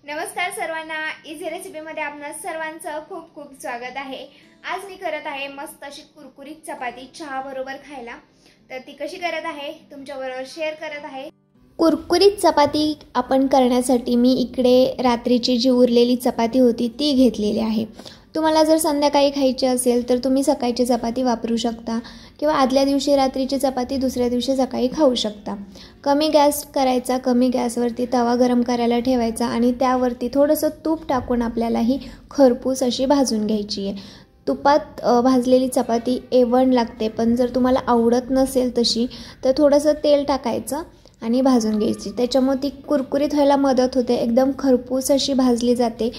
नमस्कार सर्वांना, इझी रेसिपीमध्ये आपणा सर्वांचं खूप खूप स्वागत आहे। आज मी करत आहे मस्त अशी कुरकुरीत चपाती चहा बरोबर खायला। तर ती कशी करत आहे तुमच्याबरोबर शेअर करत आहे। कुरकुरीत चपाती आपण करण्यासाठी मी इकडे रात्रीची जी उरलेली चपाती होती ती घेतलेली आहे। तुम्हाला जर संध्याकाळी खायची असेल तर तुम्ही सकाळची चपाती वापरू शकता किंवा आदल्या दिवशी रात्रीची चपाती दुसऱ्या दिवशी सकाळी खाऊ शकता। कमी गॅस करायचा, कमी गॅसवरती तवा गरम करायला ठेवायचा आणि त्यावरती थोडंसं तूप टाकून आपल्याला ही खरपूस अशी भाजून घ्यायची आहे। तुपात भाजलेली चपाती A1 लागते, पण जर तुम्हाला आवडत नसेल तशी तर थोडंसं तेल टाकायचं आणि भाजून घ्यायची। त्याच्यामुळे ती कुरकुरीत व्हायला मदत होते, एकदम खरपूस अशी भाजली जाते।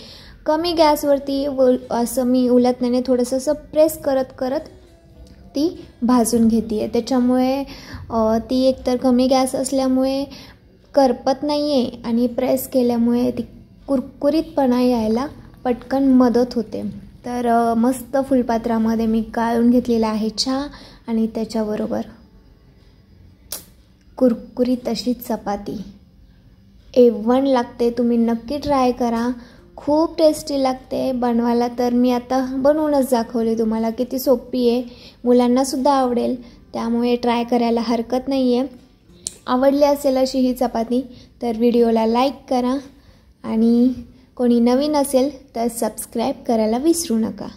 कमी गॅसवरती असं मी उलटण्याने थोडंसं असं प्रेस करत करत ती भाजून घेते आहे। त्याच्यामुळे ती एकतर कमी गॅस असल्यामुळे करपत नाही आहे आणि प्रेस केल्यामुळे ती कुरकुरीतपणा यायला पटकन मदत होते। तर मस्त फुलपात्रामध्ये मी गाळून घेतलेला आहे चहा आणि त्याच्याबरोबर कुरकुरीत अशी चपाती A1 लागते। तुम्ही नक्की ट्राय करा, खूप टेस्टी लागते बनवायला। तर मी आता बनवूनच दाखवले तुम्हाला, किती सोपी आहे, मुलांनासुद्धा आवडेल, त्यामुळे ट्राय करायला हरकत नाही आहे। आवडली असेल अशी ही चपाती तर व्हिडिओला लाईक करा आणि कोणी नवीन असेल तर सबस्क्राईब करायला विसरू नका।